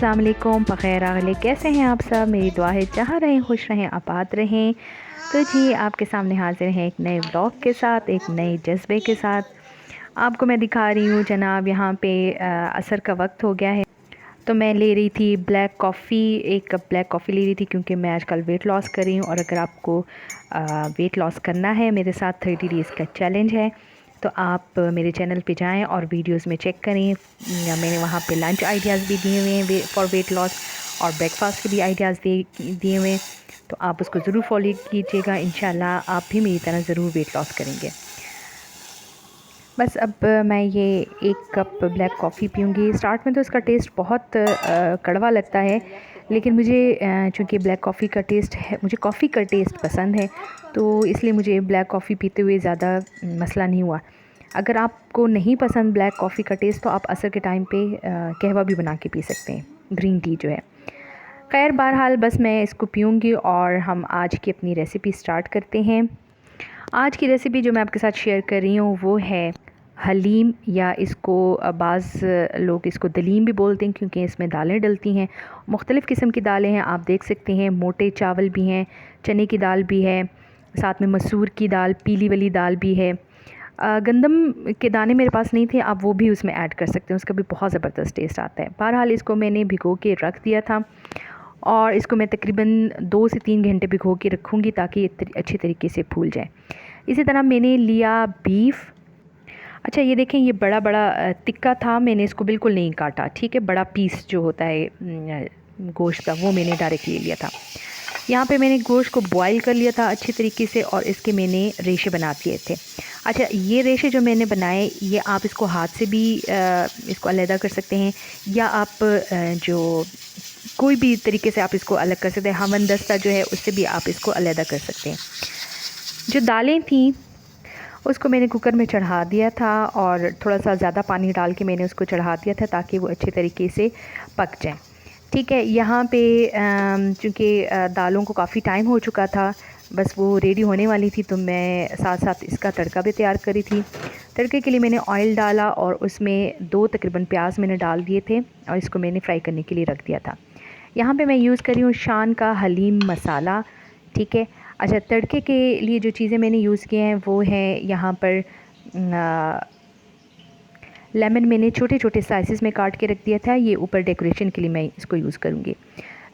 अस्सलाम वालेकुम बख़ैर आगले कैसे हैं आप सब। मेरी दुआ है जहाँ रहें खुश रहें आबाद रहें। तो जी आपके सामने हाजिर हैं एक नए व्लॉग के साथ, एक नए जज्बे के साथ। आपको मैं दिखा रही हूँ जनाब, यहाँ पे असर का वक्त हो गया है तो मैं ले रही थी ब्लैक कॉफ़ी, एक कप ब्लैक कॉफ़ी ले रही थी क्योंकि मैं आजकल वेट लॉस कर रही हूँ। और अगर आपको वेट लॉस करना है, मेरे साथ 30 डेज़ का चैलेंज है, तो आप मेरे चैनल पे जाएं और वीडियोस में चेक करें। मैंने वहाँ पे लंच आइडियाज़ भी दिए हुए हैं फॉर वेट लॉस, और ब्रेकफास्ट के भी आइडियाज़ दिए हुए हैं, तो आप उसको ज़रूर फॉलो कीजिएगा। इंशाल्लाह आप भी मेरी तरह ज़रूर वेट लॉस करेंगे। बस अब मैं ये एक कप ब्लैक कॉफ़ी पीऊँगी। स्टार्ट में तो इसका टेस्ट बहुत कड़वा लगता है, लेकिन मुझे चूँकि ब्लैक कॉफ़ी का टेस्ट है, मुझे कॉफ़ी का टेस्ट पसंद है, तो इसलिए मुझे ब्लैक कॉफ़ी पीते हुए ज़्यादा मसला नहीं हुआ। अगर आपको नहीं पसंद ब्लैक कॉफ़ी का टेस्ट तो आप असर के टाइम पे कहवा भी बना के पी सकते हैं, ग्रीन टी जो है। खैर बहरहाल बस मैं इसको पीऊँगी और हम आज की अपनी रेसिपी स्टार्ट करते हैं। आज की रेसिपी जो मैं आपके साथ शेयर कर रही हूँ वो है हलीम, या इसको बाज़ लोग इसको दलीम भी बोलते हैं क्योंकि इसमें दालें डलती हैं। मुख्तलिफ़ किस्म की दालें हैं, आप देख सकते हैं। मोटे चावल भी हैं, चने की दाल भी है, साथ में मसूर की दाल, पीली वाली दाल भी है। गंदम के दाने मेरे पास नहीं थे, आप वो भी उसमें ऐड कर सकते हैं, उसका भी बहुत ज़बरदस्त टेस्ट आता है। बहरहाल इसको मैंने भिगो के रख दिया था और इसको मैं तकरीबन 2 से 3 घंटे भिगो के रखूँगी ताकि अच्छी तरीके से फूल जाए। इसी तरह मैंने लिया बीफ। अच्छा ये देखें, ये बड़ा बड़ा तिक्का था, मैंने इसको बिल्कुल नहीं काटा, ठीक है। बड़ा पीस जो होता है गोश्त का, वो मैंने डायरेक्ट ले लिया था। यहाँ पे मैंने गोश्त को बॉईल कर लिया था अच्छी तरीके से और इसके मैंने रेशे बना दिए थे। अच्छा ये रेशे जो मैंने बनाए, ये आप इसको हाथ से भी इसको अलग कर सकते हैं, या आप जो कोई भी तरीके से आप इसको अलग कर सकते हैं। हमन दस्ता जो है उससे भी आप इसको अलग कर सकते हैं। जो दालें थी उसको मैंने कुकर में चढ़ा दिया था और थोड़ा सा ज़्यादा पानी डाल के मैंने उसको चढ़ा दिया था ताकि वो अच्छे तरीके से पक जाए, ठीक है। यहाँ पे चूँकि दालों को काफ़ी टाइम हो चुका था, बस वो रेडी होने वाली थी, तो मैं साथ साथ इसका तड़का भी तैयार करी थी। तड़के के लिए मैंने ऑयल डाला और उसमें 2 तकरीबन प्याज मैंने डाल दिए थे और इसको मैंने फ्राई करने के लिए रख दिया था। यहाँ पे मैं यूज़ कर रही हूँ शान का हलीम मसाला, ठीक है। अच्छा तड़के के लिए जो चीज़ें मैंने यूज़ किए हैं वो है यहाँ पर लेमन मैंने छोटे छोटे स्लाइसेस में काट के रख दिया था, ये ऊपर डेकोरेशन के लिए मैं इसको यूज़ करूँगी।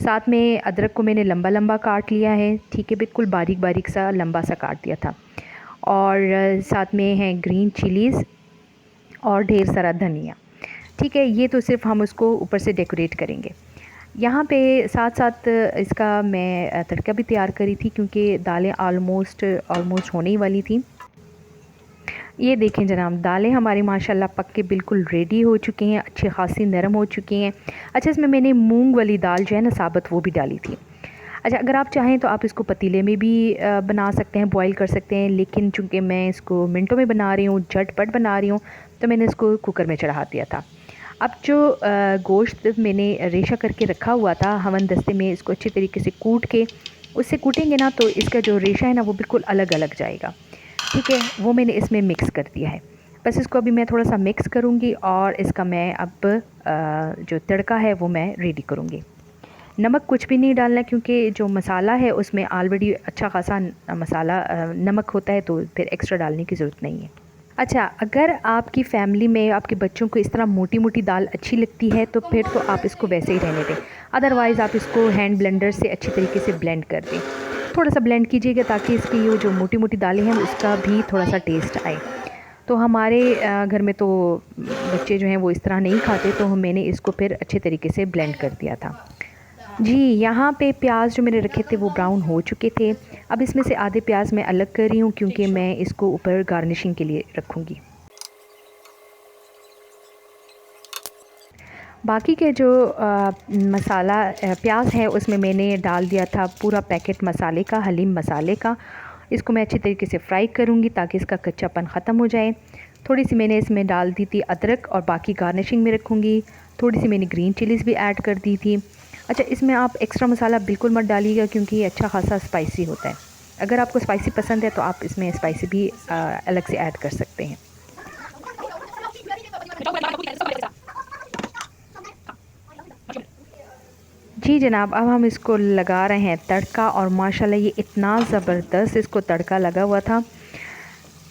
साथ में अदरक को मैंने लंबा लंबा काट लिया है, ठीक है, बिल्कुल बारीक बारीक सा लंबा सा काट दिया था। और साथ में है ग्रीन चिलीज़ और ढेर सारा धनिया, ठीक है। ये तो सिर्फ हम उसको ऊपर से डेकोरेट करेंगे। यहाँ पे साथ साथ इसका मैं तड़का भी तैयार करी थी क्योंकि दालें ऑलमोस्ट होने ही वाली थी। ये देखें जनाब, दालें हमारी माशाल्लाह पक के बिल्कुल रेडी हो चुकी हैं, अच्छी खासी नरम हो चुकी हैं। अच्छा इसमें मैंने मूंग वाली दाल जो है ना साबुत, वो भी डाली थी। अच्छा अगर आप चाहें तो आप इसको पतीले में भी बना सकते हैं, बॉईल कर सकते हैं, लेकिन चूँकि मैं इसको मिनटों में बना रही हूँ, झटपट बना रही हूँ, तो मैंने इसको कुकर में चढ़ा दिया था। अब जो गोश्त मैंने रेशा करके रखा हुआ था हवन दस्ते में, इसको अच्छे तरीके से कूट के, उससे कूटेंगे ना तो इसका जो रेशा है ना वो बिल्कुल अलग अलग जाएगा, ठीक है। वो मैंने इसमें मिक्स कर दिया है। बस इसको अभी मैं थोड़ा सा मिक्स करूँगी और इसका मैं अब जो तड़का है वो मैं रेडी करूँगी। नमक कुछ भी नहीं डालना क्योंकि जो मसाला है उसमें ऑलरेडी अच्छा खासा मसाला नमक होता है, तो फिर एक्स्ट्रा डालने की ज़रूरत नहीं है। अच्छा अगर आपकी फ़ैमिली में आपके बच्चों को इस तरह मोटी मोटी दाल अच्छी लगती है तो फिर तो आप इसको वैसे ही रहने दें, अदरवाइज़ आप इसको हैंड ब्लेंडर से अच्छी तरीके से ब्लेंड कर दें। थोड़ा सा ब्लेंड कीजिएगा ताकि इसकी ये जो मोटी मोटी दालें हैं उसका भी थोड़ा सा टेस्ट आए। तो हमारे घर में तो बच्चे जो हैं वो इस तरह नहीं खाते, तो मैंने इसको फिर अच्छे तरीके से ब्लेंड कर दिया था। जी यहाँ पे प्याज जो मैंने रखे थे वो ब्राउन हो चुके थे। अब इसमें से आधे प्याज मैं अलग कर रही हूँ क्योंकि मैं इसको ऊपर गार्निशिंग के लिए रखूँगी। बाकी के जो मसाला प्याज है उसमें मैंने डाल दिया था पूरा पैकेट मसाले का, हलीम मसाले का। इसको मैं अच्छी तरीके से फ्राई करूँगी ताकि इसका कच्चापन ख़त्म हो जाए। थोड़ी सी मैंने इसमें डाल दी थी अदरक और बाकी गार्निशिंग में रखूँगी। थोड़ी सी मैंने ग्रीन चिलीज़ भी ऐड कर दी थी। अच्छा इसमें आप एक्स्ट्रा मसाला बिल्कुल मत डालिएगा क्योंकि ये अच्छा खासा स्पाइसी होता है। अगर आपको स्पाइसी पसंद है तो आप इसमें स्पाइसी भी अलग से ऐड कर सकते हैं। जी जनाब, अब हम इसको लगा रहे हैं तड़का और माशाल्लाह ये इतना ज़बरदस्त इसको तड़का लगा हुआ था।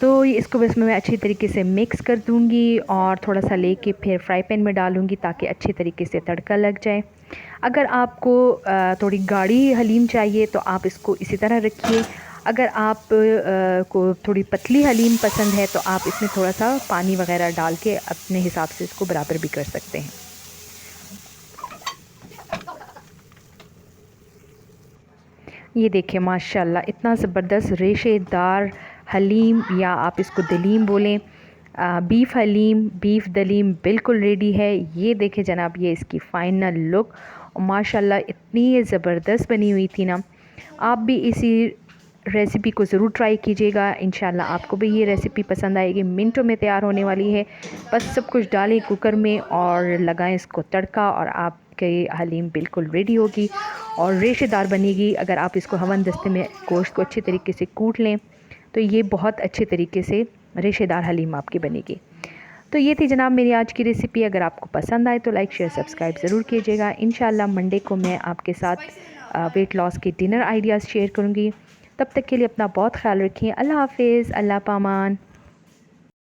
तो ये इसको बस मैं अच्छी तरीके से मिक्स कर दूँगी और थोड़ा सा लेके फिर फ्राई पैन में डालूँगी ताकि अच्छे तरीके से तड़का लग जाए। अगर आपको थोड़ी गाढ़ी हलीम चाहिए तो आप इसको इसी तरह रखिए। अगर आप को थोड़ी पतली हलीम पसंद है तो आप इसमें थोड़ा सा पानी वग़ैरह डाल के अपने हिसाब से इसको बराबर भी कर सकते हैं। ये देखिए माशाल्लाह इतना ज़बरदस्त रेशेदार हलीम या आप इसको दलीम बोलें, बीफ़ हलीम, बीफ़ दलीम बिल्कुल रेडी है। ये देखें जनाब, ये इसकी फ़ाइनल लुक और माशाल्लाह इतनी ये ज़बरदस्त बनी हुई थी ना। आप भी इसी रेसिपी को ज़रूर ट्राई कीजिएगा, इंशाल्लाह आपको भी ये रेसिपी पसंद आएगी। मिनटों में तैयार होने वाली है। बस सब कुछ डालें कुकर में और लगाएं इसको तड़का और आपके हलीम बिल्कुल रेडी होगी और रेशेदार बनेगी। अगर आप इसको हवन दस्ते में गोश्त को अच्छे तरीके से कूट लें तो ये बहुत अच्छे तरीके से रेशेदार हलीम आपकी बनेगी। तो ये थी जनाब मेरी आज की रेसिपी। अगर आपको पसंद आए तो लाइक शेयर सब्सक्राइब ज़रूर कीजिएगा। इंशाल्लाह मंडे को मैं आपके साथ वेट लॉस के डिनर आइडियाज़ शेयर करूँगी। तब तक के लिए अपना बहुत ख्याल रखिए। अल्लाह हाफ़िज़, अल्लाह पामान।